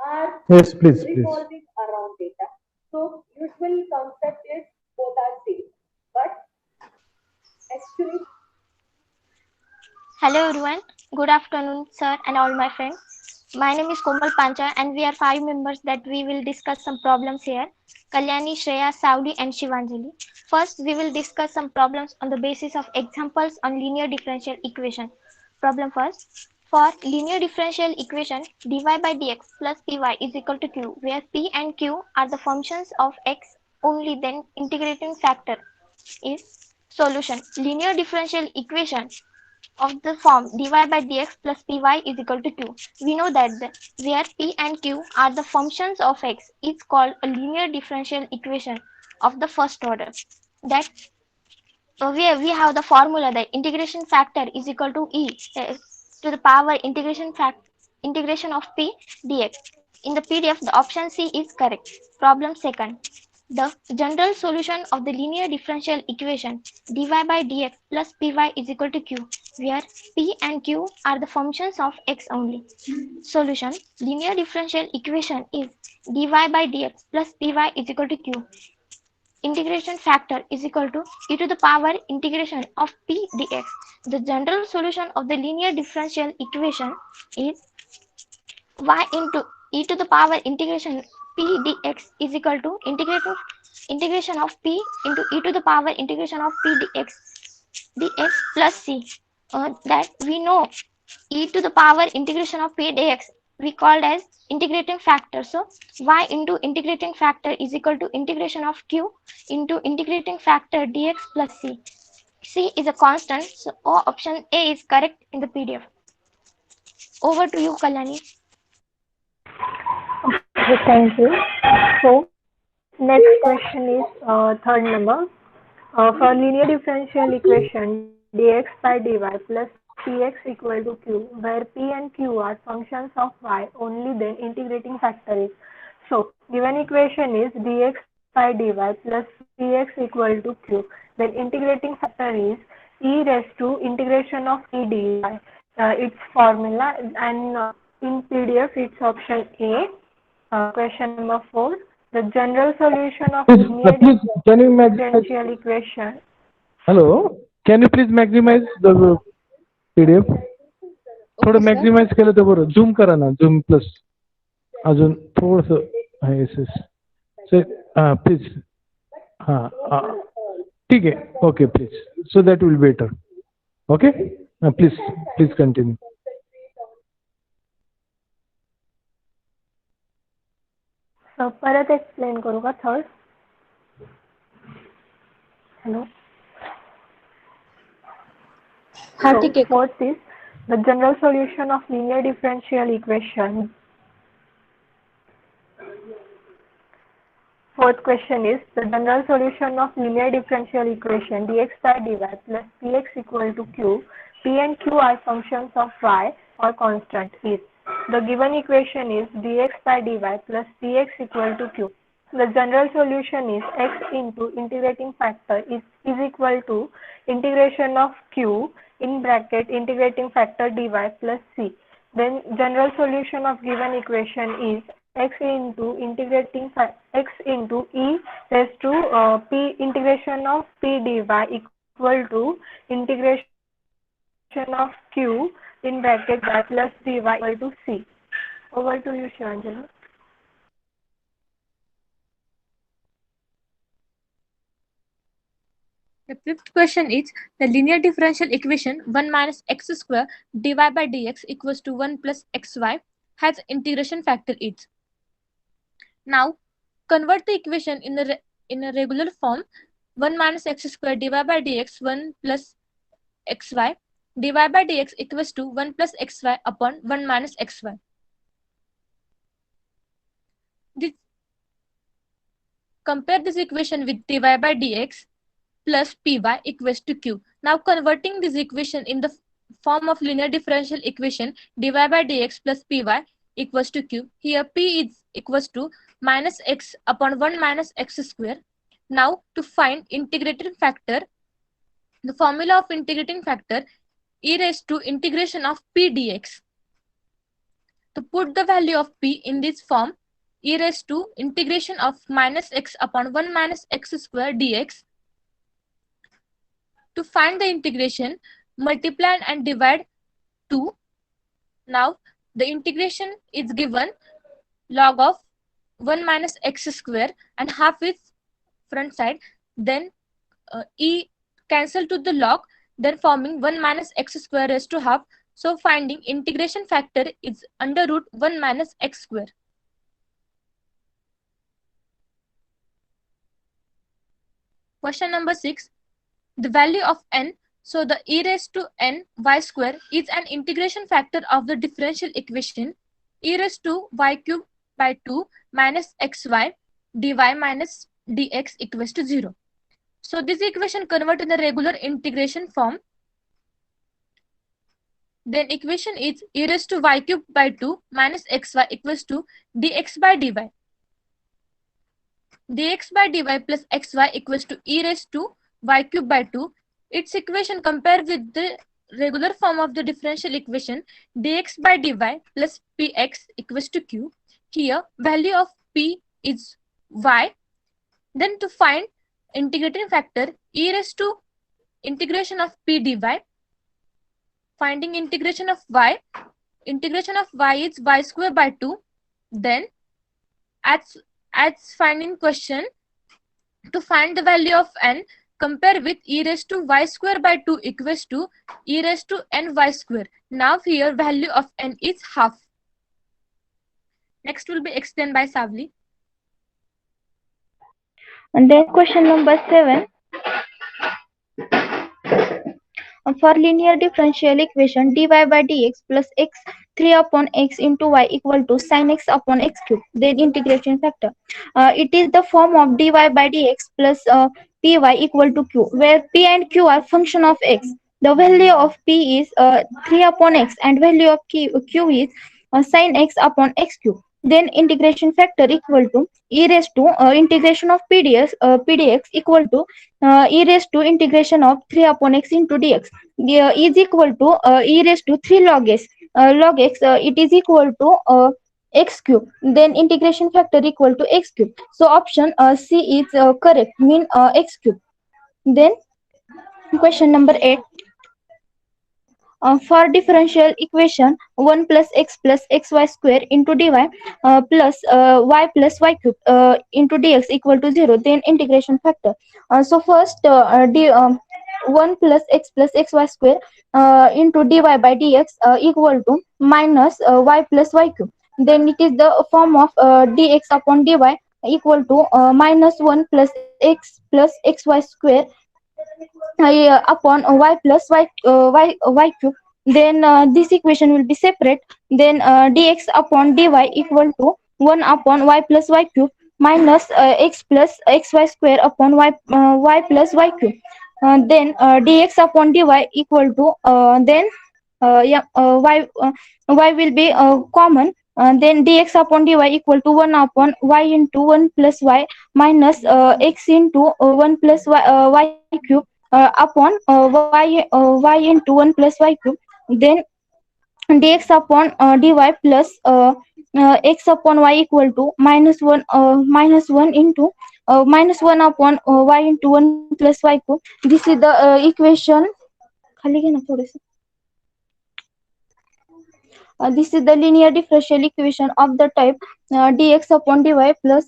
are Yes, please, please. revolving around data. So usual concept is both are same, but actually Hello everyone. Good afternoon, sir, and all my friends. My name is Komal Pancha, and we are five members that we will discuss some problems here. Kalyani, Shreya, Saudi, and Shivanjali. First, we will discuss some problems on the basis of examples on linear differential equation. Problem first. For linear differential equation, dy by dx plus py is equal to q, where p and q are the functions of x only, then integrating factor is solution. Linear differential equation of the form dy by dx plus py is equal to q. We know that where p and q are the functions of x is called a linear differential equation of the first order. That we have the formula that integration factor is equal to e to the power integration of p dx. In the PDF, the option C is correct. Problem second. The general solution of the linear differential equation dy by dx plus py is equal to q, where p and q are the functions of x only. Solution. Linear differential equation is dy by dx plus py is equal to q. Integration factor is equal to e to the power integration of p dx. The general solution of the linear differential equation is y into e to the power integration p dx is equal to integration of p into e to the power integration of p dx plus c. That we know e to the power integration of p dx we called as integrating factor. So y into integrating factor is equal to integration of q into integrating factor dx plus c. C is a constant, so option A is correct in the PDF. Over to you, Kalyani. Okay, thank you. So, next question is third number. For linear differential equation dx by dy plus px equal to q, where p and q are functions of y, only then integrating factor is. So, given equation is dx by dy plus px equal to q, then integrating factor is e raised to integration of p dy. Its formula and in PDF it's option A. Question number 4. The general solution of Please, linear please, can you maximize? differential equation. Hello, can you please maximize the PDF? थोडं okay sir. Maximise केलं तर बरं. झूम करा ना, झूम plus अजून थोडस. Yes yes. प्लीज. हां ठीक आहे. Okay please. So that will better. Okay please please continue. परत एक्सप्लेन करू का थर्ड? हॅलो. हा ठीक आहे. Fourth is the general solution of linear differential equation. Fourth question is the general solution of linear differential equation dx by dy plus px equal to q. P and q are functions of y or constant is. The given equation is dx by dy plus px equal to q. The general solution is x into integrating factor is equal to integration of q in bracket integrating factor dy plus c. Then general solution of given equation is x into x into e raised to p integration of p dy equal to integration of q in bracket y plus dy equal to c. Over to you, Shivanjali. The fifth question is the linear differential equation 1 minus x square dy by dx equals to 1 plus xy has integration factor is. Now convert the equation in a regular form. 1 minus x square dy by dx 1 plus xy dy by dx equals to 1 plus xy upon 1 minus xy. This, compare this equation with dy by dx plus py equals to q. Now converting this equation in the form of linear differential equation dy by dx plus py equals to q. Here p is equals to minus x upon 1 minus x square. Now to find integrating factor, the formula of integrating factor e raised to integration of p dx. to put the value of p in this form, e raised to integration of minus x upon 1 minus x square dx. To find the integration, multiply and divide 2. Now the integration is given log of 1 minus x square and half is front side, then e cancel to the log, then forming 1 minus x square raised to half. So finding integration factor is under root 1 minus x square. Question number 6. The value of n, so the e raised to n y square is an integration factor of the differential equation e raised to y cube by 2 minus xy dy minus dx equals to 0. So this equation convert in the regular integration form. Then equation is e raised to y cube by 2 minus xy equals to dx by dy. Dx by dy plus xy equals to e raised to y cube by 2. Its equation compared with the regular form of the differential equation dx by dy plus px equals to q. Here value of p is y. Then to find integrating factor, e raised to integration of p dy. Finding integration of y is y square by 2. Then as finding question, to find the value of n, compare with e raised to y square by 2 equals to e raised to n y square. Now here value of n is half. Next will be explained by Savli. And then question number 7. For linear differential equation dy by dx plus x 3 upon x into y equal to sin x upon x cube, then integration factor. It is the form of dy by dx plus py equal to q, where p and q are function of x. The value of p is 3 upon x and value of q is sin x upon x cube. Then integration factor equal to e raised to integration of pdx equal to e raised to integration of 3 upon x into dx is equal to e raised to 3 log x. Log x, it is equal to x cube. Then integration factor equal to x cube. So option C is correct, mean x cube. Then question number 8. For differential equation 1 plus xy square into dy plus y plus y cube into dx equal to 0, then integration factor. So first 1 plus xy square into dy by dx equal to minus y plus y cube. Then it is the form of dx upon dy equal to minus 1 plus x plus xy square upon y plus y cube. Then this equation will be separate. Then dx upon dy equal to 1 upon y plus y cube minus x plus xy square upon y plus y cube. Then dx upon dy equal to y will be common. Then dx upon dy equal to 1 upon y into 1 plus y minus x into 1 plus y cube upon y into 1 plus y cube. Then dx upon dy plus x upon y equal to minus 1 into minus 1 upon y into 1 plus y cube. This is the equation. This is the linear differential equation of the type dx upon dy plus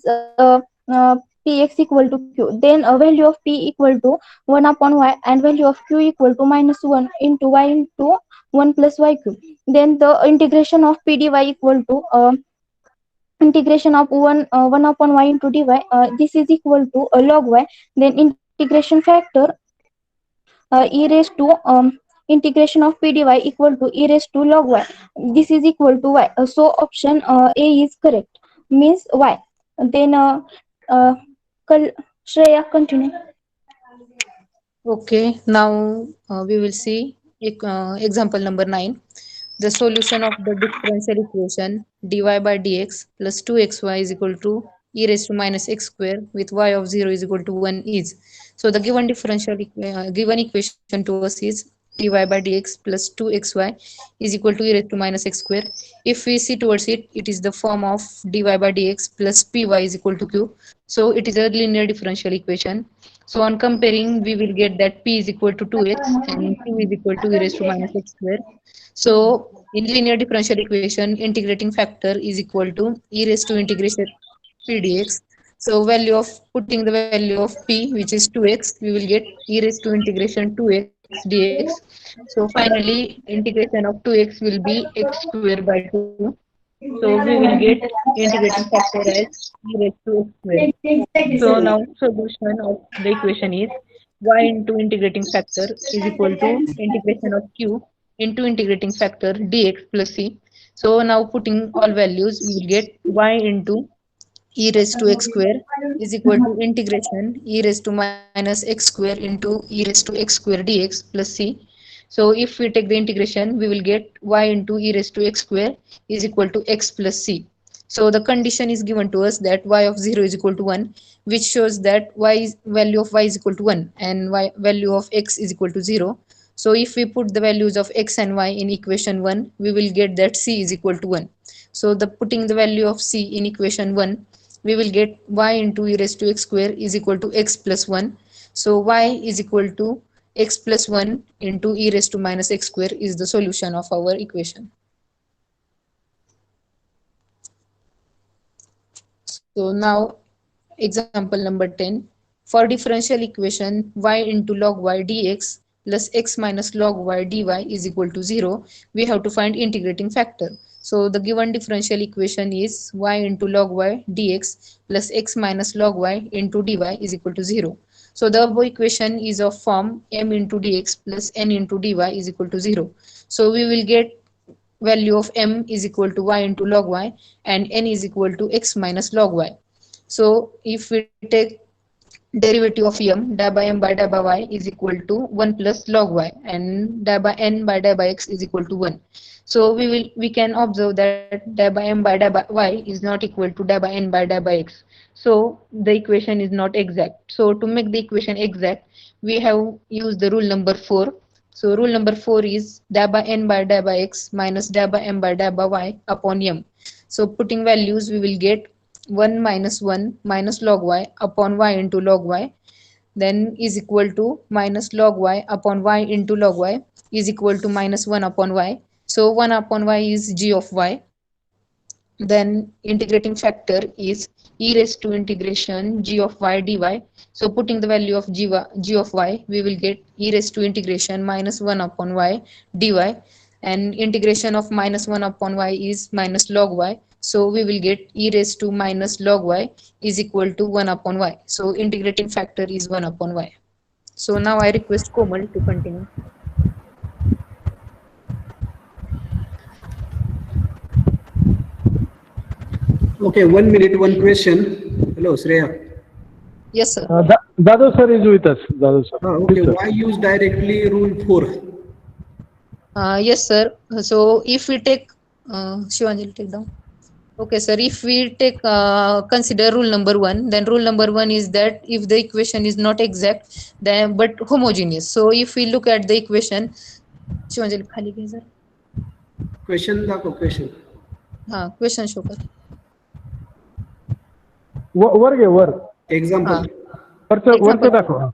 px equal to q. Then a value of p equal to 1 upon y and value of q equal to minus 1 into y into 1 plus y cube. Then the integration of p dy equal to integration of 1 upon y into dy. This is equal to log y. Then integration factor e raised to integration of p dy equal to e raised to log y. This is equal to y. So option A is correct, means y. Then Shreya, continue. Okay, now we will see example number 9. The solution of the differential equation dy by dx plus 2xy is equal to e raised to minus x square with y of 0 is equal to 1 is. So the given differential given equation to us is dy by dx plus 2xy is equal to e raised to minus x square. If we see towards it, it is the form of dy by dx plus py is equal to q. So it is a linear differential equation. So on comparing, we will get that p is equal to 2x and q is equal to e raised to minus x square. So in linear differential equation, integrating factor is equal to e raised to integration p dx. So value of putting the value of p, which is 2x, we will get e raised to integration 2x dx. So finally, integration of 2x will be x square by 2. So we will get integrating factor as e raised to x square. So now solution of the equation is y into integrating factor is equal to integration of q into integrating factor dx plus c. So now putting all values, we will get y into e raised to x square is equal to integration e raised to minus x square into e raised to x square dx plus c. So if we take the integration, we will get y into e raised to x square is equal to x plus c. So the condition is given to us that y of 0 is equal to 1, which shows that value of y is equal to 1 and value of x is equal to 0. So if we put the values of x and y in equation 1, we will get that c is equal to 1. So the putting the value of c in equation 1, we will get y into e raised to x square is equal to x plus 1. So y is equal to x plus 1 into e raised to minus x square is the solution of our equation. So now example number 10. For differential equation y into log y dx plus x minus log y dy is equal to 0, we have to find integrating factor. So the given differential equation is y into log y dx plus x minus log y into dy is equal to 0. So the above equation is of form m into dx plus n into dy is equal to 0. So we will get value of m is equal to y into log y and n is equal to x minus log y. So if we take derivative of m, di by m by di by y is equal to 1 plus log y and di by n by di by x is equal to 1. So we can observe that di by m by di by y is not equal to di by n by di by x. So the equation is not exact. So to make the equation exact, we have used the rule number 4. So rule number 4 is di by n by di by x minus di by m by di by y upon m. So putting values, we will get 1 minus 1 minus log y upon y into log y, then is equal to minus log y upon y into log y is equal to minus 1 upon y. So 1 upon y is g of y. Then integrating factor is e raised to integration g of y dy. So putting the value of g of y, we will get e raised to integration minus 1 upon y dy, and integration of minus 1 upon y is minus log y. So we will get e raised to minus log y is equal to 1 upon y. So integrating factor is 1 upon y. So now I request Komal to continue. Okay, 1 minute, one question. Hello, Shreya. Yes, sir. Dado sir is with us. Dado sir. Okay, Please, sir. why use directly rule 4? Yes, sir. So if we take, Shivanjali, take down. Okay, sir. If we take consider rule number 1, then rule number 1 is that if the equation is not exact, then but homogeneous. So if we look at the equation, Shivanjali, खाली घे जरा. Question दाखव, question. हाँ, question show कर. वर घे वर. Example. वरचं दाखव.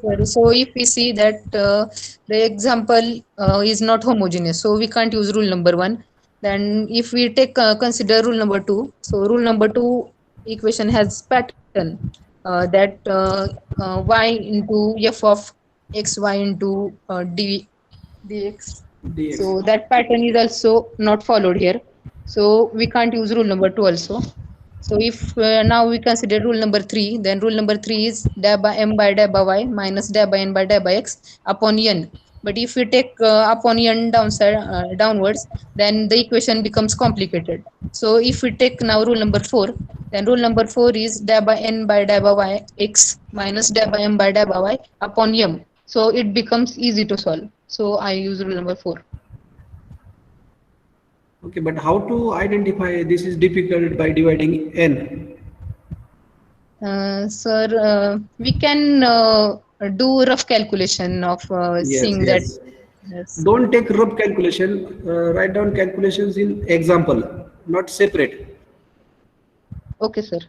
Sir, so if we see that the example is not homogeneous, so we can't use rule number 1. Then if we take consider rule number 2, so rule number 2 equation has pattern that y into f of x y into dx. So that pattern is also not followed here. So we can't use rule number 2 also. So if now we consider rule number 3, then rule number 3 is di by m by di by y minus di by n by di by x upon n. But if we take upon n downwards, then the equation becomes complicated. So if we take now rule number 4, then rule number 4 is di by n by di by y x minus di by m by di by y upon m. So it becomes easy to solve. So I use rule number 4. Okay, but how to identify this is difficult by dividing n? Sir, we can do rough calculation of Yes, seeing that. yes. Yes. Don't take rough calculation. Write down calculations in example, not separate. Okay, sir.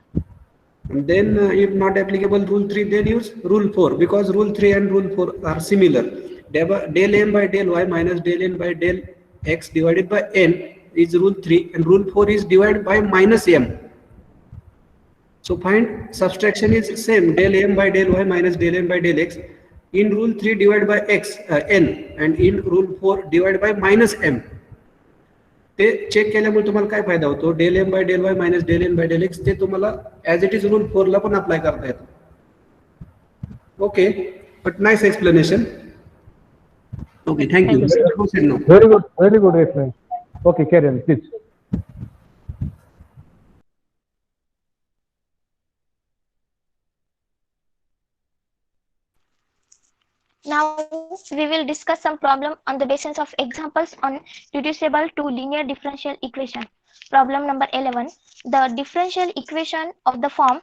And then, if not applicable rule 3, then use rule 4, because rule 3 and rule 4 are similar. Del m by del y minus del n by del x divided by n is rule 3, and rule 4 is divided by minus m. So find subtraction is same, del m by del y minus del n by del x. In rule 3 divided by n, and in rule 4 divided by minus m. ते check केल्यामुळे तुम्हाला काय फायदा होतो, del M by del Y minus del N by del X ते तुम्हाला as it is rule 4 ला पण अप्लाय करता येतो. Okay, but nice explanation. Okay, thank you. Very good explanation. Okay, carry on, please. Now we will discuss some problem on the basis of examples on reducible to linear differential equation. Problem number 11. The differential equation of the form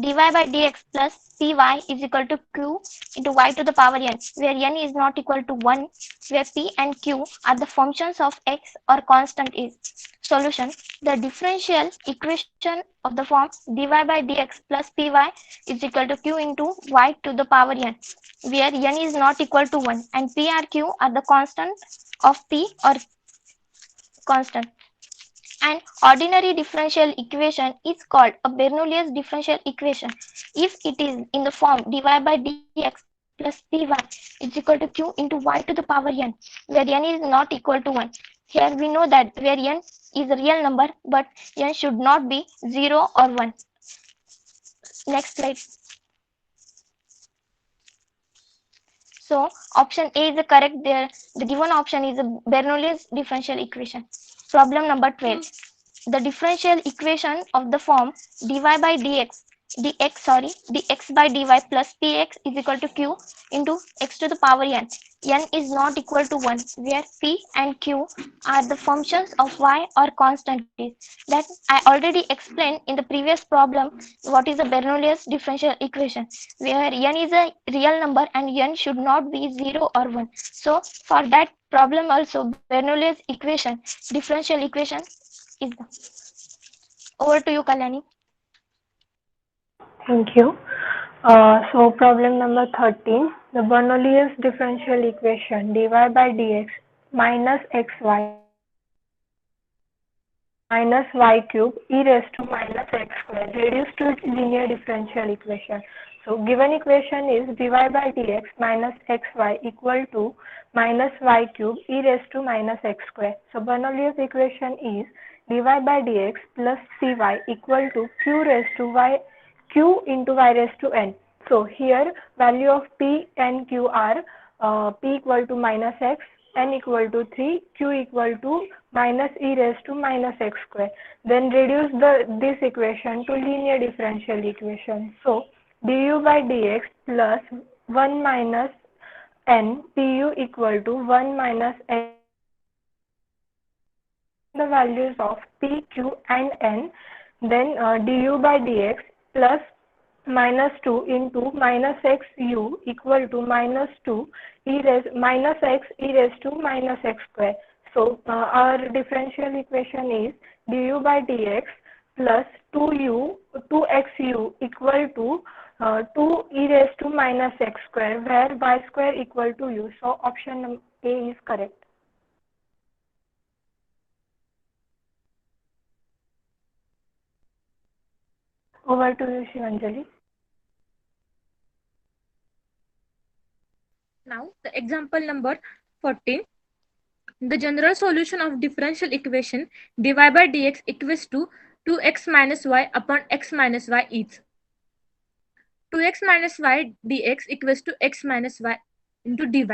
dy by dx plus py is equal to q into y to the power n, where n is not equal to 1, where p and q are the functions of x or constant is. Solution. The differential equation of the form dy by dx plus py is equal to q into y to the power n, where n is not equal to 1 and p or q are the constant of p or constant. An ordinary differential equation is called a Bernoulli's differential equation if it is in the form dy by dx plus py is equal to q into y to the power n, where n is not equal to 1. Here we know that where n is a real number, but n should not be 0 or 1. Next slide. So option A is the correct there. The given option is a Bernoulli's differential equation. Problem number 12. The differential equation of the form dy by dx by dy plus px is equal to q into x to the power n. N is not equal to 1, where p and q are the functions of y or constantes. That I already explained in the previous problem what is a Bernoulli's differential equation, where n is a real number and n should not be 0 or 1. So for that problem also Bernoulli's equation, differential equation is the. Over to you, Kalyani. Thank you. So problem number 13, the Bernoulli's differential equation dy by dx minus xy minus y cube e raised to minus x square reduced to linear differential equation. So given equation is dy by dx minus xy equal to minus y cube e raised to minus x square. So Bernoulli's equation is dy by dx plus cy equal to q raised to y q into y raised to n. So here value of p and q are p equal to minus x, n equal to 3, q equal to minus e raised to minus x square. Then reduce this equation to linear differential equation. So du by dx plus 1 minus n pu equal to 1 minus n. The values of p, q and n. Then du by dx plus minus 2 into minus x u equal to minus 2 minus x e raised to minus x square. So our differential equation is du by dx plus 2xu equal to 2 e raised to minus x square, where y square equal to u. So option A is correct. Over to you, Shivanjali. Now, the example number 14. The general solution of differential equation dy by dx equals to 2x minus y upon x minus y is 2x minus y dx equals to x minus y into dy.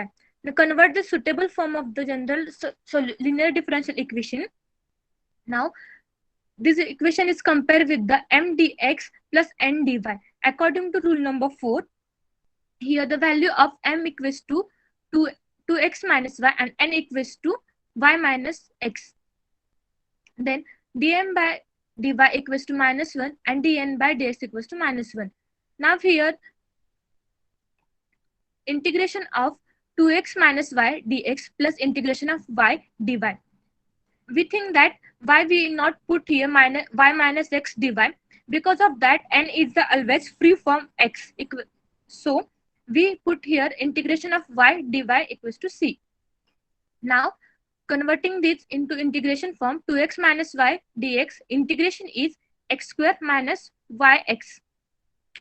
Now, convert the suitable form of the general linear differential equation. Now, this equation is compared with the m dx plus n dy. According to rule number 4, here the value of m equals to 2x minus y and n equals to y minus x. Then dm by dy equals to minus 1 and dn by dx equals to minus 1. Now here integration of 2x minus y dx plus integration of y dy. We think that why we not put here minus y minus x dy, because of that n is the always free form x. So we put here integration of y dy equals to c. Now converting this into integration form, 2x minus y dx integration is x square minus yx,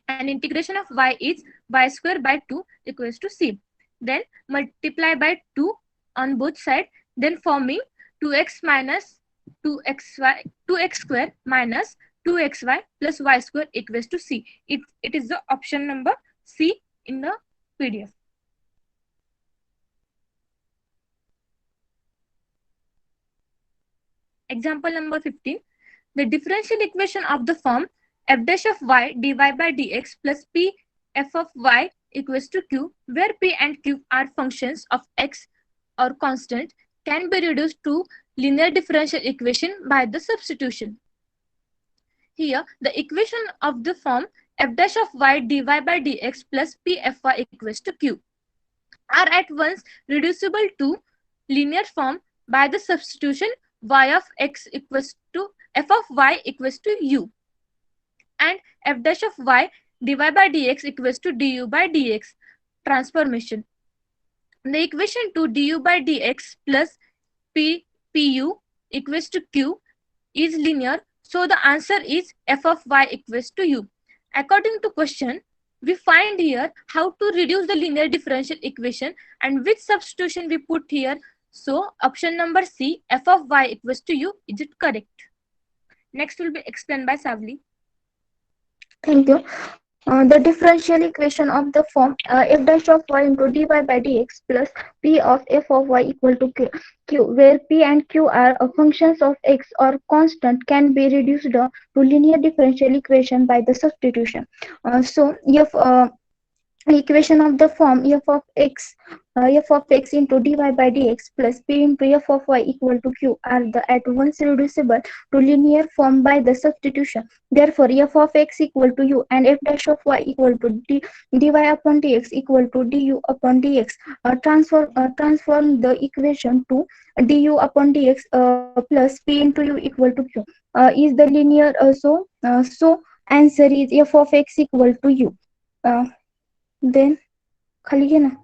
and integration of y is y square by 2 equals to c. Then multiply by 2 on both sides, then forming 2x minus 2x square minus 2xy plus y square equals to c. It is the option number C in the PDF. Example number 15. The differential equation of the form f dash of y dy by dx plus p f of y equals to q, where p and q are functions of x or constant, can be reduced to linear differential equation by the substitution. Here, the equation of the form f dash of y dy by dx plus p f y equals to q are at once reducible to linear form by the substitution y of x equals to f of y equals to u, and f dash of y dy by dx equals to du by dx transformation. The equation to du by dx plus pu equals to q is linear, so the answer is f of y equals to u. According to question, we find here how to reduce the linear differential equation and which substitution we put here. So option number C, f of y equals to u, is it correct? Next will be explained by Savli. Thank you. The differential equation of the form f dash of y into dy by dx plus p of f of y equal to q, where p and q are functions of x or constant, can be reduced to linear differential equation by the substitution. So equation of the form f of x into dy by dx plus p into f of y equal to q are at once reducible to linear form by the substitution. Therefore, f of x equal to u and f dash of y equal to dy upon dx equal to du upon dx. Transform the equation to du upon dx plus p into u equal to q is the linear. So answer is f of x equal to u. Then खाली है ना.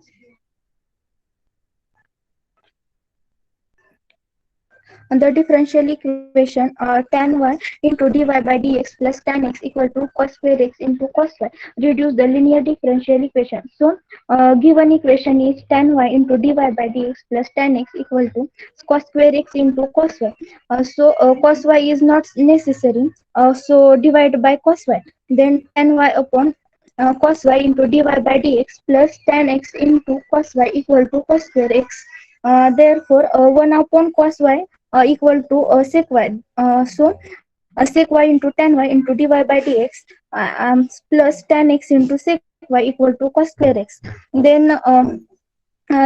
The differential equation tan y into dy by dx plus tan x equal to cos square x into cos y reduce the linear differential equation. So given equation is tan y into dy by dx plus tan x equal to cos square x into cos y. So cos y is not necessary. So divide by cos y. Then tan y upon cos y into dy by dx plus tan x into cos y equal to cos square x. Therefore, 1 upon cos y equal to sec y. So sec y into tan y into dy by dx plus tan x into sec y equal to cos square x. Then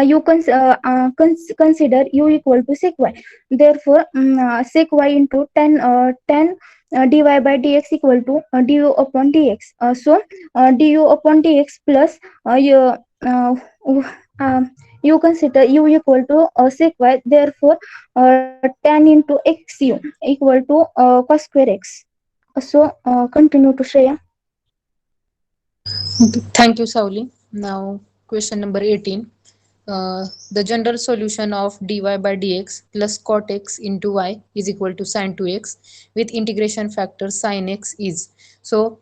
you consider u equal to sec y. Therefore, sec y into tan dy by dx equal to du upon dx. So du upon dx plus you consider u equal to sec y. Therefore, tan into xu equal to cos square x. So continue to Shreya. Thank you, Sauli. Now, question number 18. The general solution of dy by dx plus cot x into y is equal to sin 2x with integration factor sin x is. So,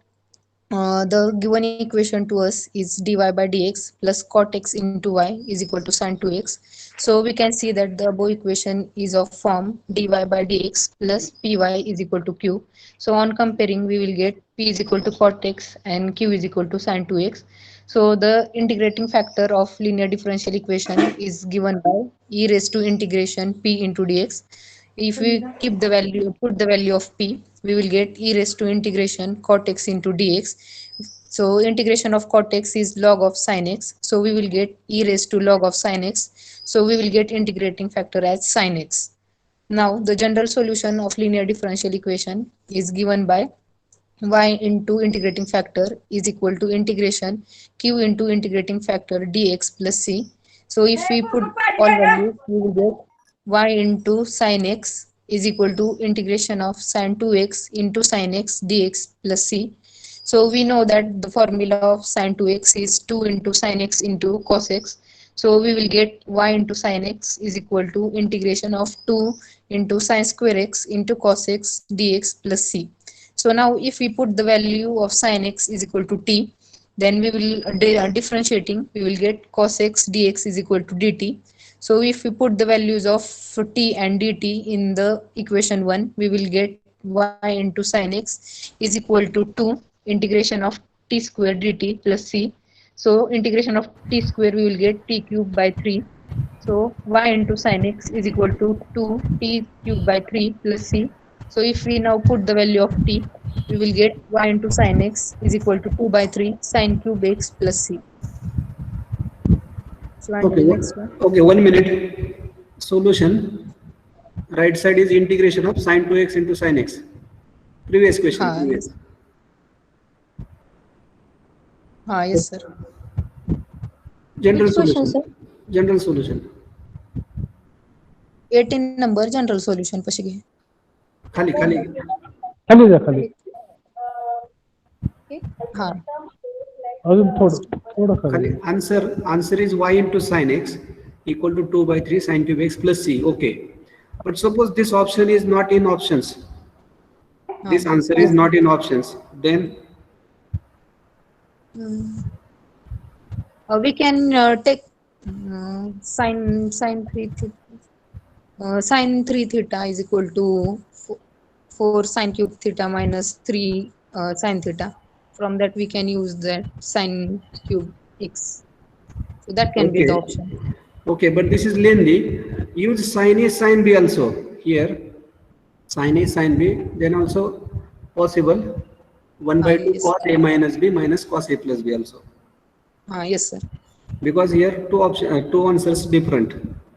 the given equation to us is dy by dx plus cot x into y is equal to sin 2x. So we can see that the above equation is of form dy by dx plus py is equal to q. So on comparing, we will get p is equal to cot x and q is equal to sin 2x. So the integrating factor of linear differential equation is given by e raised to integration p into dx. If we keep the value, put the value of p, we will get e raised to integration cot x into dx. So integration of cot x is log of sin x. So we will get e raised to log of sin x. So we will get integrating factor as sin x. Now the general solution of linear differential equation is given by y into integrating factor is equal to integration q into integrating factor dx plus c. So if we put all values, we will get y into sin x is equal to integration of sin 2x into sin x dx plus c. So we know that the formula of sin 2x is 2 into sin x into cos x. So we will get y into sin x is equal to integration of 2 into sin square x into cos x dx plus c. So now if we put the value of sin x is equal to t, then we will differentiating, we will get cos x dx is equal to dt. So if we put the values of t and dt in the equation 1, we will get y into sin x is equal to 2 integration of t square dt plus c. So integration of t square, we will get t cube by 3. So y into sin x is equal to 2 t cube by 3 plus c. So if we now put the value of t, we will get y into sin x is equal to 2 by 3 sin cube x plus c. So and Okay, the next one. okay, 1 minute. Solution. Right side is integration of sin 2x into sin x. Previous question. Previous. Yes. Yes, sir. General Which question, solution. sir? General solution. 18 number general solution पाशी घे. खाली खाली खाली जा खाली. हा. अजून थोडं खाली खाली. answer is y into sin x equal to 2 by 3 sin cube x plus c. Okay, but suppose this option is not in options. This answer is not in options. Then We can take sin 3 sin 3 theta is equal to 4 sin cube theta minus 3 sin theta. From that we can use that sin cube x. So that can be the option. Okay, but this is lengthy. Use sin A sin B also here. Sin A sin B, then also possible 1 by 2 yes. cos A minus B minus cos A plus B also. Yes, sir. Because here two answers different.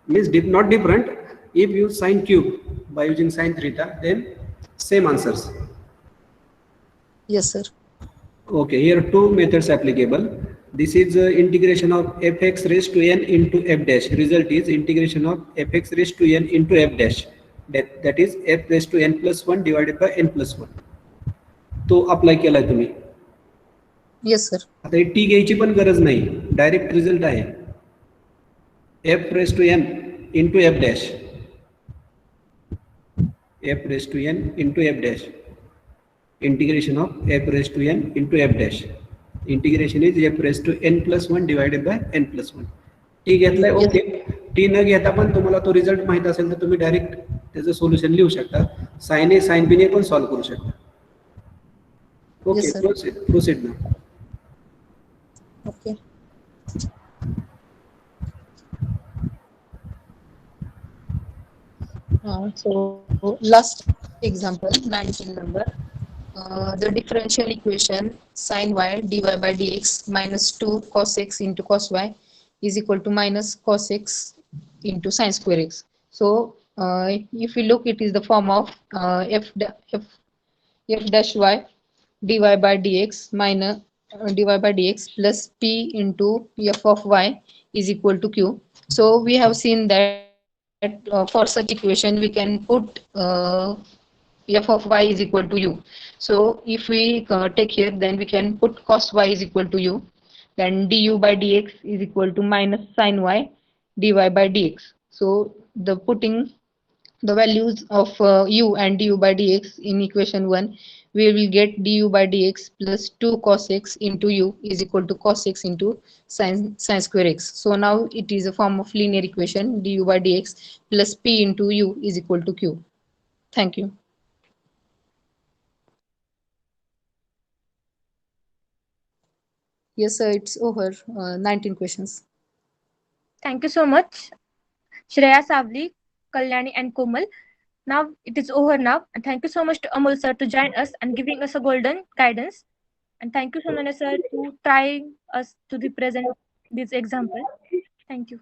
Means not different. If you use sin cube by using sin theta, then same answers. Yes, sir. Okay, here two methods applicable. This is integration of fx raised to n into f dash. Result is integration of fx raised to n into f dash. That is f raised to n plus 1 divided by n plus 1. तो apply केलाय तुम्ही. Yes, sir. आता हे T घ्यायची पण गरज नाही, direct result आहे f raised to n into f dash. f raised to n into f dash. Integration of f raised to n into f dash. Integration is f raised to n plus 1 divided by n plus 1. T घेतलाय okay. T न घेता पण तुम्हाला तो result माहित असेल तर तुम्ही डायरेक्ट त्याचं सोल्युशन लिहू शकता. साइन ए साइन बी ने पण सॉल्व करू शकता. ओके, प्रोसीड ना. Okay. So last example, 19 number. The differential equation sin y dy by dx minus 2 cos x into cos y is equal to minus cos x into sin square x. So if you look, it is the form of f dash y dy by dx minus dy by dx plus p into f of y is equal to q. So we have seen that for such equation we can put f of y is equal to u. So if we take here, then we can put cos y is equal to u. Then du by dx is equal to minus sin y dy by dx. So the putting the values of u and du by dx in equation 1, we will get du by dx plus 2 cos x into u is equal to cos x into sin square x. So now it is a form of linear equation du by dx plus p into u is equal to q. Thank you. Yes, sir, it's over. 19 questions. Thank you so much, Shreya, Savli, Kalyani, and Komal. Now it is over now. And thank you so much to Amol sir to join us and giving us a golden guidance. And thank you, Sunanya sir, to trying us to represent this example. Thank you.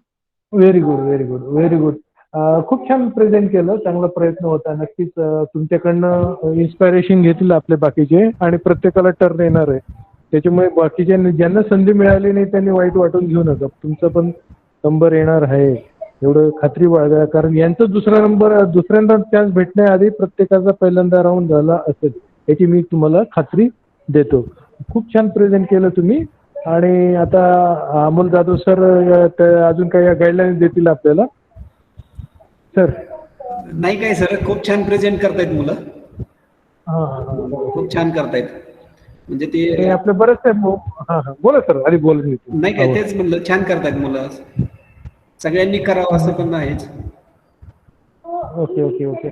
Very good, very good, very good. खूप छान present केलं, चांगला प्रयत्न होता. नक्कीच तुमच्याकडनं inspiration घेतील आपले बाकीचे आणि प्रत्येकाला टर्न येणार आहे. त्याच्यामुळे बाकीच्यांनी ज्यांना संधी मिळाली नाही त्यांनी वाईट वाटून घेऊ नका. तुमचा पण नंबर येणार आहे एवढं खात्री बाळगा, कारण यांचा दुसऱ्यांदा चान्स भेटण्याआधी प्रत्येकाचा पहिल्यांदा राऊंड झाला असेल याची मी तुम्हाला खात्री देतो. खूप छान प्रेझेंट केलं तुम्ही. आणि आता अमोल जाधव सर अजून काही गाईडलाईन्स देतील आपल्याला. सर नाही काय सर, खूप छान प्रेझेंट करतायत मुलं, हां खूप छान करतायत. म्हणजे हे ते आपले बरेचसे बोला सर, आधी बोला मी. नाही काय तेच म्हणलं, छान करतायत मुलं. सगळ्यांनी करावं असं पण आहेच. Okay okay okay.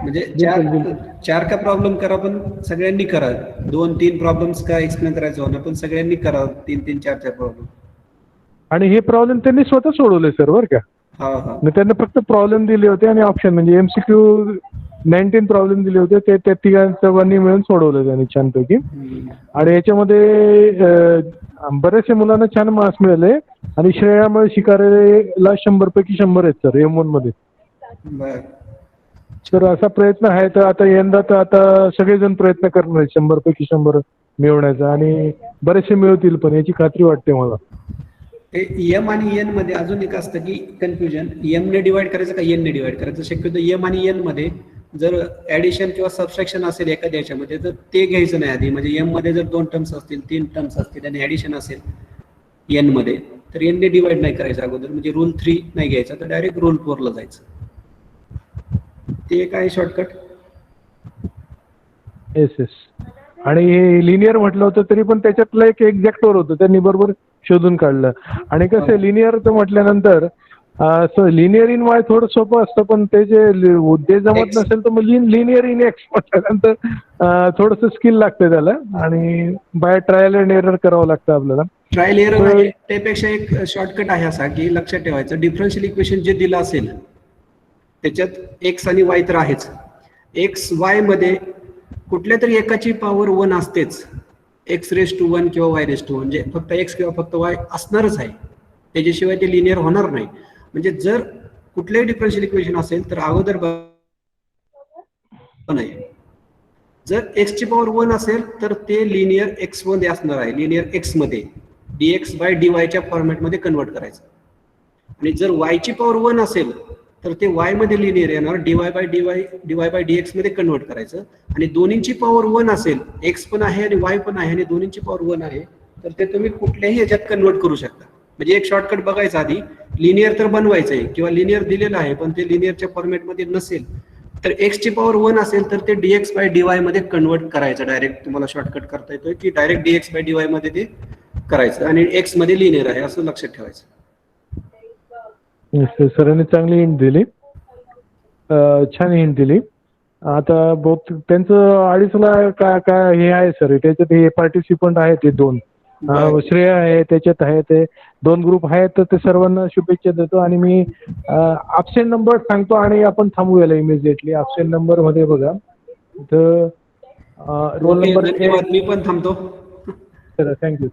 म्हणजे चार का प्रॉब्लेम करा पण सगळ्यांनी करा. 2-3 प्रॉब्लेम्स का एक्सप्लेन करायचं होणार, पण सगळ्यांनी करा 3-3, 4-4 प्रॉब्लेम. आणि हे प्रॉब्लेम त्यांनी स्वतः सोडवले सर, बरं का. हा हा. त्यांना फक्त प्रॉब्लेम दिले होते आणि ऑप्शन म्हणजे MCQ 19 प्रॉब्लेम दिले होते, ते त्या तिघांनी मिळून सोडवले त्यांनी छानपैकी. आणि याच्यामध्ये बरेचशा मुलांना छान मार्क्स मिळाले आणि श्रेयामुळे शिकारेला 100 पैकी 100 आहेत सर M1 मध्ये. बरं. तर असा प्रयत्न आहे. तर आता यंदा तर आता सगळेजण प्रयत्न करणार आहेत 100 पैकी 100 मिळवण्याचा आणि बरेचसे मिळवतील पण, याची खात्री वाटते मला. ते M आणि N मध्ये अजून एक असतं की कन्फ्युजन, M ने डिवाइड करायचं का N ने डिवाइड करायचं. शक्यतो M आणि N मध्ये जर ऍडिशन किंवा सबट्रॅक्शन असेल एखाद्या याच्यामध्ये तर ते घ्यायचं नाही आधी. म्हणजे M मध्ये जर 2 टर्म्स असतील, 3 टर्म्स असतील आणि ऍडिशन असेल N मध्ये, तर N ने डिवाइड नाही करायचं अगोदर. म्हणजे रूल 3 नाही घ्यायचा, तर डायरेक्ट रूल 4 ला जायचं. ते काय शॉर्टकट. येस. आणि हे लिनियर म्हटलं होतं तरी पण त्याच्यातलं एक एक्झॅक्टवर होतं, त्यांनी बरोबर शोधून काढलं. आणि कसं लिनियर तर म्हटल्यानंतर लिनियर इन वाय थोडं सोपं असतं, पण ते जे जमत नसेल तर मग लिनियर इन एक्स म्हटल्यानंतर थोडंसं स्किल लागतं त्याला आणि बाय ट्रायल अँड एरर करावं लागतं आपल्याला. ट्रायल एरर आहे. त्यापेक्षा एक शॉर्टकट आहे असा की लक्षात ठेवायचं, डिफरन्शियल इक्वेशन जे दिलं असेल त्याच्यात एक्स आणि वाय तर आहेच. एक्स वाय मध्ये कुठल्या तरी एकाची पॉवर 1 असतेच. x⁻1 किंवा y⁻1 म्हणजे फक्त x किंवा फक्त y असणारच आहे. त्याच्याशिवाय ते लिनियर होणार नाही. म्हणजे जर कुठलेही डिफरन्शियल इक्वेशन असेल तर अगोदर नाही, जर x ची पॉवर 1 असेल तर ते लिनियर x मध्ये असणार आहे. लिनियर x मध्ये dx/dy च्या फॉर्मॅटमध्ये कन्वर्ट करायचं. आणि जर y ची पॉवर 1 असेल तर ते y मध्ये लिनियर येणार, dy/dx मध्ये कन्वर्ट करायचं. आणि दोन्हीची पॉवर 1 असेल, x पण आहे आणि y पण आहे आणि दोन्हीची पॉवर 1 आहे, तर ते तुम्ही कुठल्याही ह्याच्यात कन्वर्ट करू शकता. म्हणजे एक शॉर्टकट बघायचा आधी, लिनियर तर बनवायचं आहे किंवा लिनियर दिलेलं आहे पण ते लिनियरच्या फॉर्मॅटमध्ये नसेल तर x ची पॉवर 1 असेल तर ते dx/dy मध्ये कन्वर्ट करायचं. डायरेक्ट तुम्हाला शॉर्टकट करता येतोय की डायरेक्ट dx/dy मध्ये ते करायचं आणि x मध्ये लिनियर आहे असं लक्षात ठेवायचं. सरांनी चांगली हिंट दिली, छान हिंट दिली. आता बहुत त्यांचं 2.5ला काय हे आहे सर, त्याच्यात हे पार्टिसिपंट आहेत ते 2 श्रेया आहे त्याच्यात आहे, ते 2 ग्रुप आहेत. तर ते सर्वांना शुभेच्छा देतो आणि मी ॲब्सेंट नंबर सांगतो आणि आपण थांबूयाला इमिजिएटली. ॲब्सेंट नंबर मध्ये बघा तर रोल नंबर. मी पण थांबतो. Sir thank you.